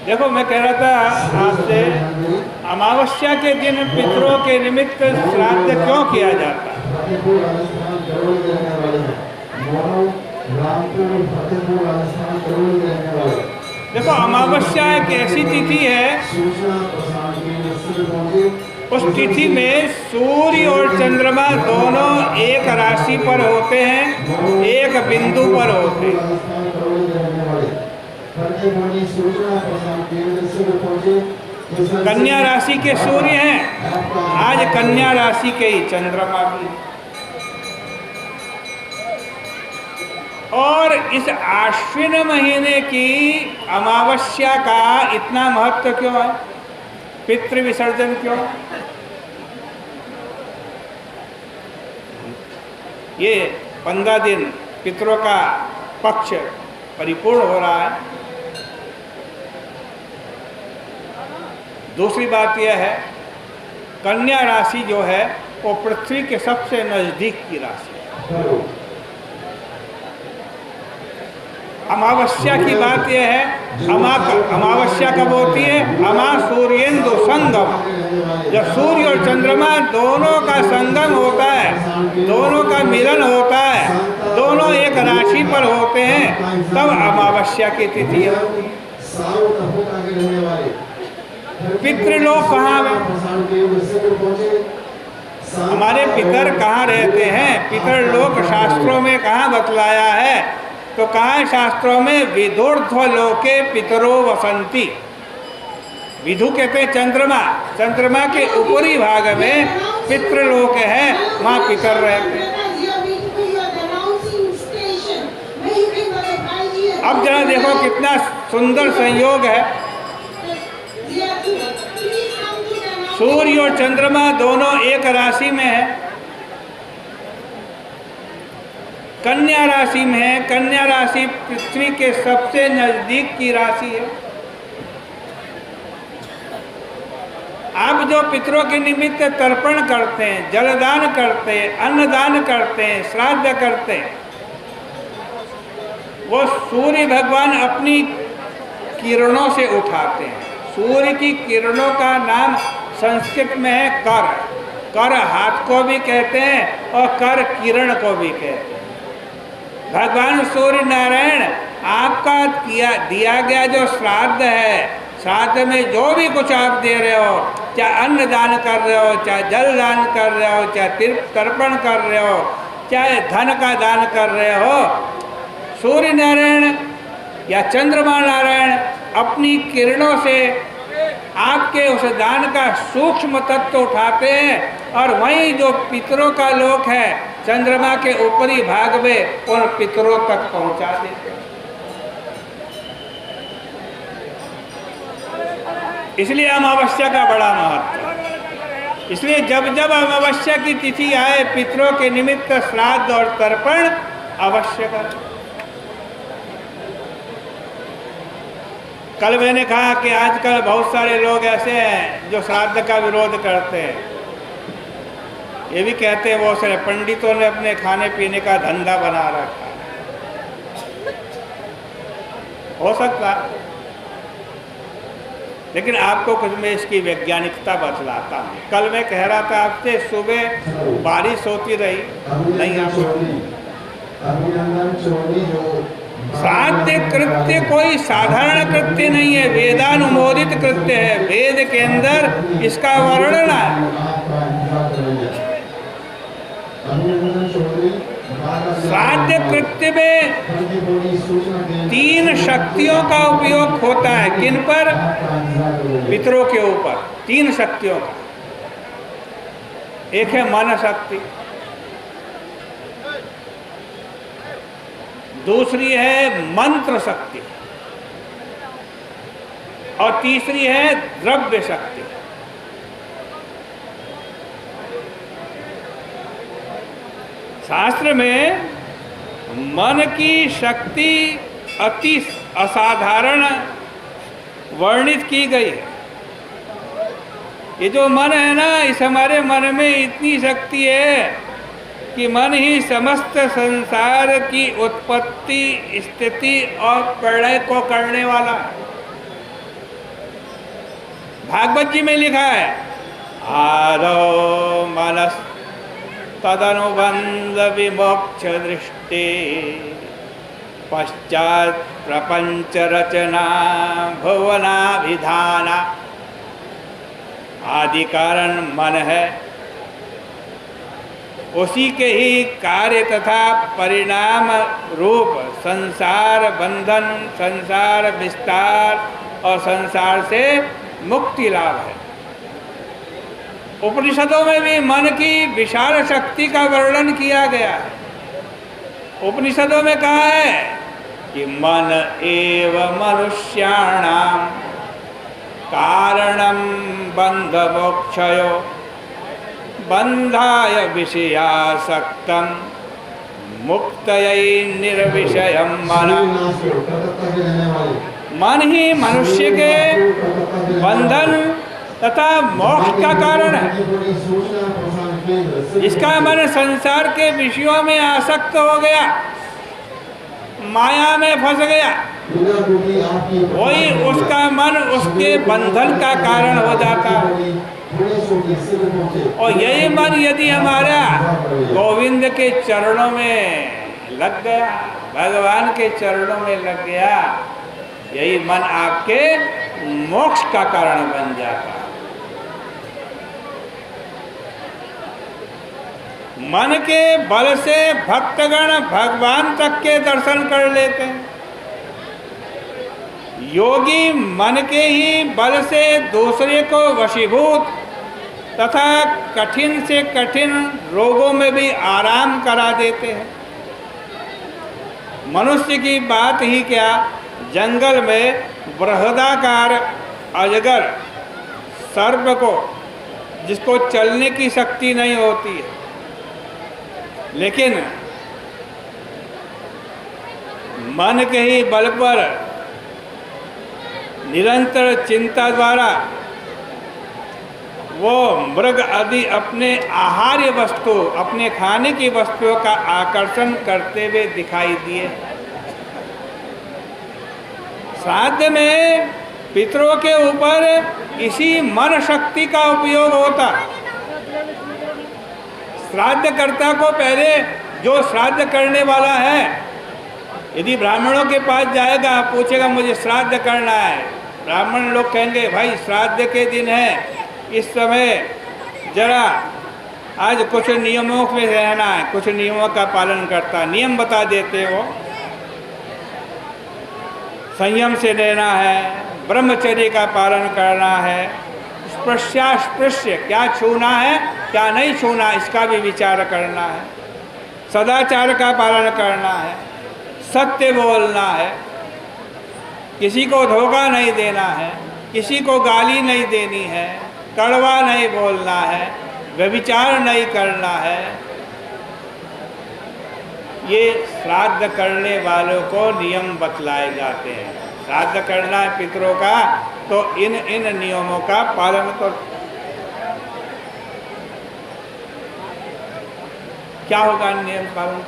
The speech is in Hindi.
देखो, मैं कह रहा था आपसे, अमावस्या के दिन पितरों के निमित्त श्राद्ध क्यों किया जाता है? देखो, अमावस्या एक ऐसी तिथि है, उस तिथि में सूर्य और चंद्रमा दोनों एक राशि पर होते हैं, एक बिंदु पर होते हैं। कन्या राशि के सूर्य हैं, आज कन्या राशि के ही चंद्रमा भी। और इस आश्विन महीने की अमावस्या का इतना महत्व क्यों है? पितृ विसर्जन क्यों? ये 15 दिन पितरों का पक्ष परिपूर्ण हो रहा है। दूसरी बात यह है, कन्या राशि जो है वो पृथ्वी के सबसे नजदीक की राशि है। अमावस्या की बात यह है, अमावस्या कब होती है? अमा सूर्येंदु संगम, जब सूर्य और चंद्रमा दोनों का संगम होता है, दोनों का मिलन होता है, दोनों एक राशि पर होते हैं, तब अमावस्या की तिथि है। पितृलोक कहाँ है? हमारे पितर कहाँ रहते हैं? पितृलोक शास्त्रों में कहाँ बतलाया है? तो कहा है शास्त्रों में, विधूर्ध्वलोके पितरो वसंती। विधु कहते हैं चंद्रमा, चंद्रमा के ऊपरी भाग में पितृलोक है, वहाँ पितर रहते हैं। अब जरा देखो कितना सुंदर संयोग है, सूर्य और चंद्रमा दोनों एक राशि में है, कन्या राशि में है। कन्या राशि पृथ्वी के सबसे नजदीक की राशि है। आप जो पितरों के निमित्त तर्पण करते हैं, जलदान करते हैं, अन्नदान करते हैं, श्राद्ध करते हैं, वो सूर्य भगवान अपनी किरणों से उठाते हैं। सूर्य की किरणों का नाम संस्कृत में है कर। कर हाथ को भी कहते हैं और कर किरण को भी कहते हैं। भगवान सूर्य नारायण आपका दिया गया जो श्राद्ध है, श्राद्ध में जो भी कुछ आप दे रहे हो, चाहे अन्न दान कर रहे हो, चाहे जल दान कर रहे हो, चाहे तर्पण कर रहे हो, चाहे धन का दान कर रहे हो, सूर्य नारायण या चंद्रमा नारायण अपनी किरणों से आपके उस दान का सूक्ष्म तत्व उठाते हैं और वहीं जो पितरों का लोक है, चंद्रमा के ऊपरी भाग में उन पितरों तक पहुंचा देते हैं। इसलिए अमावस्या का बड़ा महत्व है। इसलिए जब जब अमावस्या की तिथि आए, पितरों के निमित्त श्राद्ध और तर्पण अवश्य करें। कल मैंने कहा कि आजकल बहुत सारे लोग ऐसे हैं जो श्राद्ध का विरोध करते हैं। ये भी कहते हैं बहुत सारे पंडितों ने अपने खाने पीने का धंधा बना रखा है। हो सकता, लेकिन आपको कुछ मैं इसकी वैज्ञानिकता बतलाता हूँ। कल मैं कह रहा था आपसे, सुबह बारिश होती रही, नहीं आपको श्राद्ध कृत्य कोई साधारण कृत्य नहीं है, वेदानुमोदित कृत्य है। वेद के अंदर इसका वर्णन है। श्राद्ध कृत्य में 3 शक्तियों का उपयोग होता है। किन पर? पितरों के ऊपर 3 शक्तियों का। एक है मन शक्ति, दूसरी है मंत्र शक्ति और तीसरी है द्रव्य शक्ति। शास्त्र में मन की शक्ति अति असाधारण वर्णित की गई है। ये जो मन है ना, इस हमारे मन में इतनी शक्ति है कि मन ही समस्त संसार की उत्पत्ति, स्थिति और प्रलय को करने वाला है। भागवत जी में लिखा है, आदौ मनस तदनुबंध विमोक्ष दृष्टि पश्चात प्रपंच रचना भुवनाभिधाना। आदि कारण मन है, उसी के ही कार्य तथा परिणाम रूप संसार बंधन, संसार विस्तार और संसार से मुक्ति लाभ है। उपनिषदों में भी मन की विशाल शक्ति का वर्णन किया गया है। उपनिषदों में कहा है कि मन एव मनुष्याणाम कारणम बंध मोक्षयो बंधाय विषयासक्तम मुक्तयै निर्विषयम मन। मन ही मनुष्य के बंधन तथा मोक्ष का कारण है। इसका मन संसार के विषयों में आसक्त हो गया, माया में फंस गया, वही उसका मन उसके बंधन का कारण हो जाता है। और यही मन यदि हमारा गोविंद के चरणों में लग गया, भगवान के चरणों में लग गया, यही मन आपके मोक्ष का कारण बन जाता है। मन के बल से भक्तगण भगवान तक के दर्शन कर लेते हैं। योगी मन के ही बल से दूसरे को वशीभूत तथा कठिन से कठिन रोगों में भी आराम करा देते हैं। मनुष्य की बात ही क्या, जंगल में बृहदाकार अजगर सर्प को, जिसको चलने की शक्ति नहीं होती है, लेकिन मन के ही बल पर निरंतर चिंता द्वारा वो मृग आदि अपने आहार्य वस्तु, अपने खाने की वस्तुओं का आकर्षण करते हुए दिखाई दिए। श्राद्ध में पितरों के ऊपर इसी मन शक्ति का उपयोग होता। श्राद्धकर्ता को पहले, जो श्राद्ध करने वाला है, यदि ब्राह्मणों के पास जाएगा, पूछेगा मुझे श्राद्ध करना है, ब्राह्मण लोग कहेंगे भाई श्राद्ध के दिन है, इस समय जरा आज कुछ नियमों में रहना है, कुछ नियमों का पालन करता, नियम बता देते हो, संयम से रहना है, ब्रह्मचर्य का पालन करना है, स्पृश्यास्पृश्य, क्या छूना है क्या नहीं छूना इसका भी विचार करना है, सदाचार का पालन करना है, सत्य बोलना है, किसी को धोखा नहीं देना है, किसी को गाली नहीं देनी है, कड़वा नहीं बोलना है, व्यभिचार नहीं करना है। ये श्राद्ध करने वालों को नियम बतलाए जाते हैं। श्राद्ध करना है पितरों का, तो इन नियमों का पालन करो। क्या होगा नियम पालन?